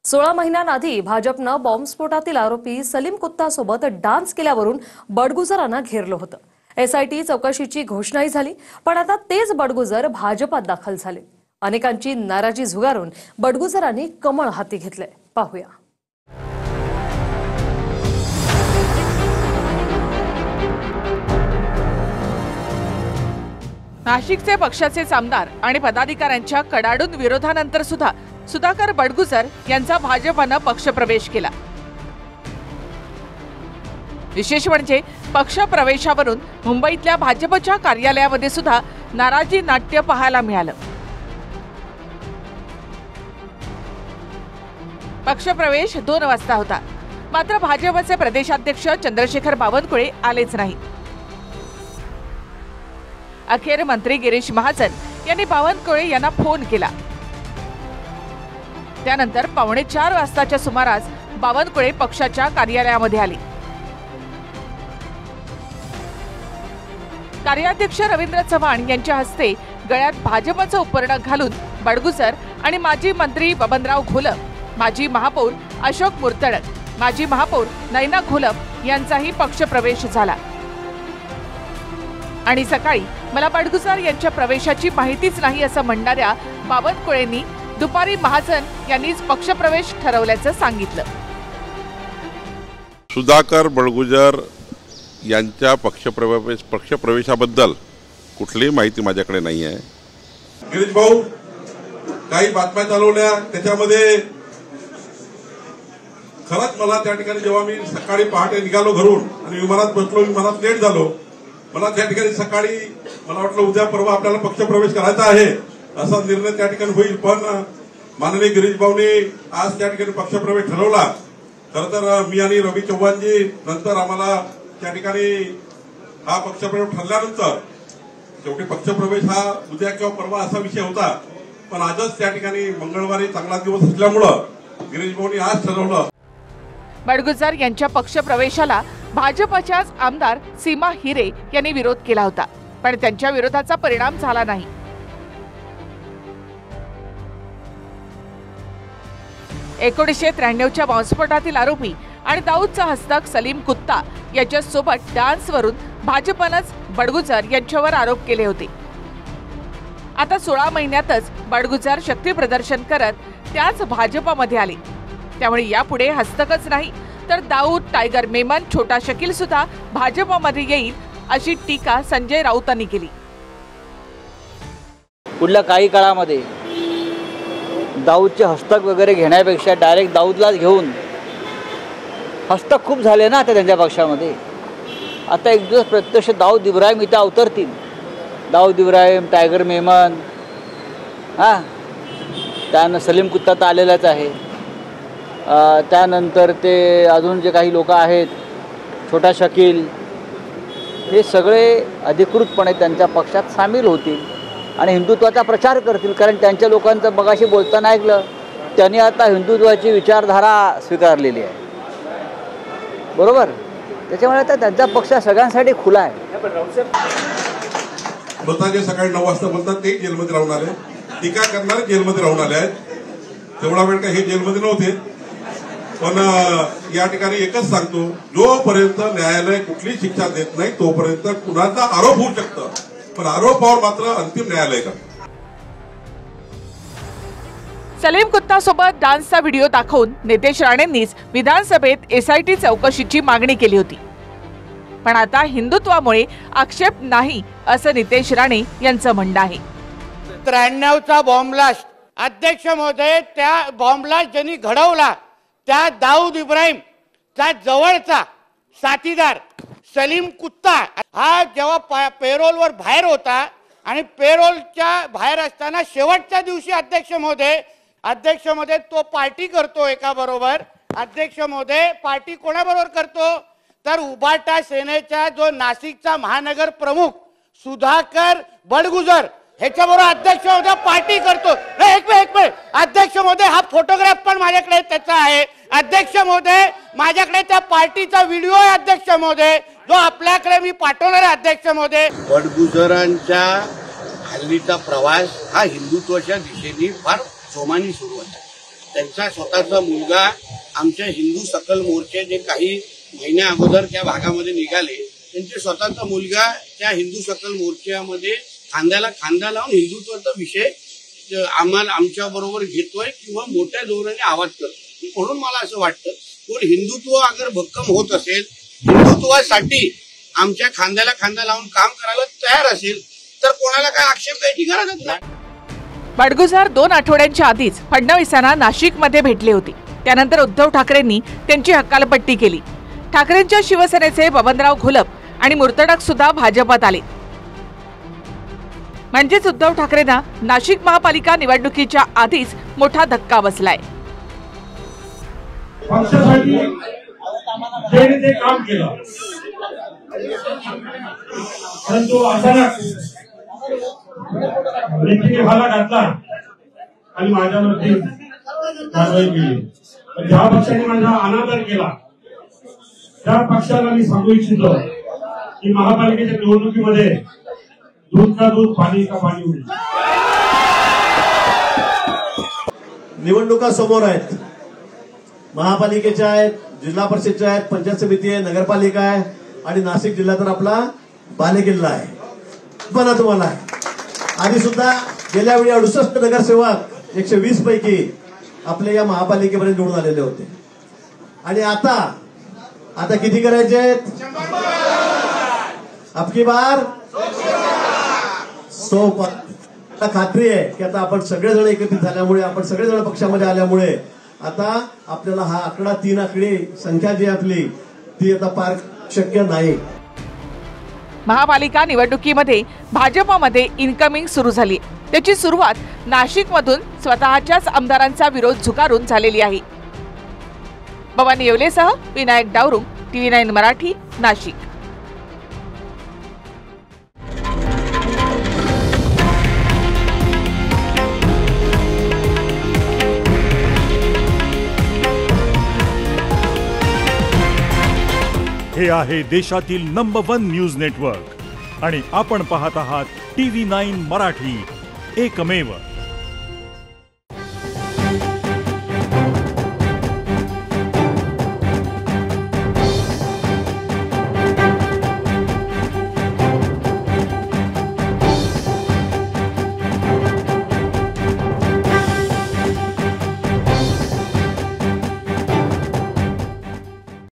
16 महिन्यांआधी भाजपनं बॉम्बस्फोटातील आरोपी सलीम कुत्तासोबत डान्स केल्यावरून बडगुजरांना घेरलं होतं। एसआयटी चौकशीची घोषणाही झाली, पण आता तेच बडगुजर भाजपात दाखल झाले। अनेकांची नाराजी झुगारून बडगुजरांनी कमळ हाती घेतले। पाहूया। नाशिकचे पक्षाचे आमदार आणि पदाधिकाऱ्यांच्या कडाडून विरोधानंतर सुद्धा सुधाकर बडगुजर यांचा भाजपानं पक्षप्रवेश केला। विशेष म्हणजे पक्षप्रवेशावरून मुंबईतल्या भाजपच्या कार्यालयामध्ये सुद्धा नाराजी नाट्य पाहायला मिळालं। पक्षप्रवेश 2 वाजता होता, मात्र भाजपचे प्रदेशाध्यक्ष चंद्रशेखर बावनकुळे आलेच नाही। अखेर मंत्री गिरीश महाजन यांनी बावनकुळे यांना फोन केला। त्यानंतर 3:45 वाजताच्या सुमारास बावनकुळे पक्षाच्या कार्यालयामध्ये आले। कार्याध्यक्ष रवींद्र चव्हाण यांच्या हस्ते गळ्यात भाजपचं उपरणं घालून बडगुजर आणि माजी मंत्री बबनराव घोलप, माजी महापौर अशोक मुर्तडक, माजी महापौर नैना घोलप यांचाही पक्षप्रवेश झाला। आणि सकाळी मला बडगुजर यांच्या प्रवेशाची माहितीच नाही असं म्हणणाऱ्या बावनकुळेंनी दुपारी महाजन यांनीच पक्षप्रवेश ठरवल्याचं सांगितलं। सुधाकर बडगुजर यांच्या पक्षप्रवेशाबद्दल कुठलीही माहिती माझ्याकडे नाही आहे। गिरीश भाऊ काही बातम्या चालवल्या, त्याच्यामध्ये खरंच मला त्या ठिकाणी जेव्हा मी सकाळी पहाटे निघालो घरून आणि विमानात बसलो, विमानात लेट झालो, मला त्या ठिकाणी सकाळी मला वाटलं उद्या परवा आपल्याला पक्षप्रवेश करायचा आहे असा निर्णय त्या ठिकाणी होईल, पण माननीय गिरीश भाऊने आज त्या ठिकाणी पक्षप्रवेश ठरवला। खरं तर मी आणि रवी चव्हाणजी नंतर आम्हाला त्या ठिकाणी हा पक्षप्रवेश ठरल्यानंतर शेवटी पक्षप्रवेश हा उद्या किंवा परवा असा विषय होता, पण आजच त्या ठिकाणी मंगळवारी चांगला दिवस असल्यामुळं गिरीश भाऊनी आज ठरवलं। बडगुजर यांच्या पक्षप्रवेशाला भाजपच्याच आमदार सीमा हिरे यांनी विरोध केला होता, पण त्यांच्या विरोधाचा परिणाम झाला नाही। च्या बॉम्बस्फोटातील आरोपी आणि दाऊदचा हस्तक सलीम कुत्ता याच्यासोबत डान्सवरून भाजपनंच बडगुजर यांच्यावर आरोप केले होते। आता 16 महिन्यातच बडगुजर शक्ती प्रदर्शन करत त्याच भाजपमध्ये आले, त्यामुळे यापुढे हस्तकच नाही तर दाऊद, टायगर मेमन, छोटा शकील सुद्धा भाजपमध्ये येईल अशी टीका संजय राऊतांनी केली। पुढल्या काही काळामध्ये दाऊदचे हस्तक वगैरे घेण्यापेक्षा डायरेक्ट दाऊदलाच घेऊन हस्तक खूप झाले ना आता त्यांच्या पक्षामध्ये। आता एक दिवस प्रत्यक्ष दाऊद इब्राहिम इथं अवतरतील। दाऊद इब्राहिम, टायगर मेमन, त्यानं सलीम कुत्ता तर आलेलाच आहे। त्यानंतर ते अजून जे काही लोक आहेत, छोटा शकील, हे सगळे अधिकृतपणे त्यांच्या पक्षात सामील होतील आणि हिंदुत्वाचा प्रचार करतील। कारण त्यांच्या लोकांचं मगाशी बोलताना ऐकलं, त्यांनी आता हिंदुत्वाची विचारधारा स्वीकारलेली आहे, बरोबर। त्याच्यामुळे आता त्यांचा पक्ष सगळ्यांसाठी खुला आहे। स्वतःचे सकाळी 9 वाजता बोलतात ते जेलमध्ये राहून आले, टीका करणारे जेलमध्ये राहून आले आहेत। तेवढा वेळ काय हे जेलमध्ये नव्हते, पण या ठिकाणी एकच सांगतो, जोपर्यंत न्यायालय कुठली शिक्षा देत नाही तोपर्यंत कुणाचा आरोप होऊ शकतं, पण आरोपावर मात्र अंतिम न्यायालय करतं। सलीम कुत्तासोबत डान्सचा व्हिडिओ दाखवून नितेश राणेंनीच विधानसभेत एसआयटी चौकशीची मागणी केली होती, पण आता हिंदुत्वामुळे आक्षेप नाही असं नितेश राणे यांचं म्हणणं आहे। 93चा बॉम्बलास्ट, अध्यक्ष महोदय, त्या बॉम्बलास्ट ज्यांनी घडवला त्या दाऊद इब्राहिमचा जवळचा साथीदार सलीम कुत्ता हा जेव्हा पेरोलवर बाहेर होता आणि पेरोलच्या बाहेर असताना शेवटच्या दिवशी अध्यक्ष महोदय तो पार्टी करतो एका बरोबर। अध्यक्ष महोदय पार्टी कोणाबरोबर करतो तर उभाटा सेनेचा जो नाशिकचा महानगर प्रमुख सुधाकर बडगुजर ह्याच्याबरोबर अध्यक्ष महोदय पार्टी करतो। एक मिनिट अध्यक्ष महोदय, हा फोटोग्राफ पण माझ्याकडे त्याचा आहे। अध्यक्ष महोदय, माझ्याकडे त्या पार्टीचा व्हिडिओ आहे अध्यक्ष महोदय, जो आपल्याकडे मी पाठवणार आहे अध्यक्ष महोदय। बडगुजरांच्या हल्लीचा प्रवास हा हिंदुत्वाच्या दिशेने फार जोमाने सुरू आहे। त्यांचा स्वतःचा मुलगा आमच्या हिंदू सकल मोर्चे जे काही महिन्या अगोदर त्या भागामध्ये निघाले, त्यांचे स्वतःचा मुलगा त्या हिंदू सकल मोर्चामध्ये खांद्याला खांदा लावून हिंदुत्वाचा विषय आमच्या बरोबर घेतोय किंवा मोठ्या जोराने आवाज करतो. म्हणून मला असं वाटतं, कोण हिंदुत्व अगर भक्कम होत असेल, हिंदुत्वासाठी आमच्या खांद्याला खांदा लावून काम करायला तयार असेल, तर कोणाला काय आक्षेप द्यायची गरजच नाही. बडगुजर 2 आठवड्यांच्या आधीच फडणवीसांना नाशिकमध्ये भेटले होते. त्यानंतर उद्धव ठाकरेंनी त्यांची हकालपट्टी केली. ठाकरेंच्या शिवसेनेचे बबनराव घोलप आणि मुर्तडक सुद्धा भाजपात आले. म्हणजेच उद्धव ठाकरेंना नाशिक महापालिका निवडणुकीच्या आधीच मोठा धक्का बसलाय. पक्षासाठी ज्याने ते काम केलं, परंतु अचानक व्यक्तीने भाला घातला आणि माझ्यावरती कारवाई केली. ज्या पक्षाने माझा अनादर केला त्या पक्षाला मी सांगू इच्छितो की महापालिकेच्या निवडणुकीमध्ये दूध का दूध, पाणी का पाणी होईल. निवडणुका समोर आहेत, महापालिकेच्या आहेत, जिल्हा परिषदच्या आहेत, पंचायत समिती आहे, नगरपालिका आहे आणि नाशिक जिल्हा तर आपला बालेकिल्ला आहे. पण तुम्हाला आधी सुद्धा गेल्या वेळी 68 नगरसेवक 120 पैकी आपल्या या महापालिकेपर्यंत निवडून आलेले होते. आणि आता किती करायचे आहेत? अबकी बार 100. खात्री आहे की आता आपण सगळेजण एकत्रित झाल्यामुळे, आपण सगळेजण पक्षामध्ये आल्यामुळे आता आपल्याला हा आकडा 3 आकडी संख्या जी आपली ती आता पार शक्य नाही. महापालिका निवडणुकीमध्ये भाजपमध्ये इनकमिंग सुरू झाली. त्याची सुरुवात नाशिकमधून स्वतःच्याच आमदारांचा विरोध झुगारून झालेली आहे. भवानी येवलेसह विनायक डावरुंग, TV9 मराठी, नाशिक. हे आहे देशातील नंबर 1 न्यूज नेटवर्क आणि आपण पाहत आहात TV9 मराठी, एकमेव.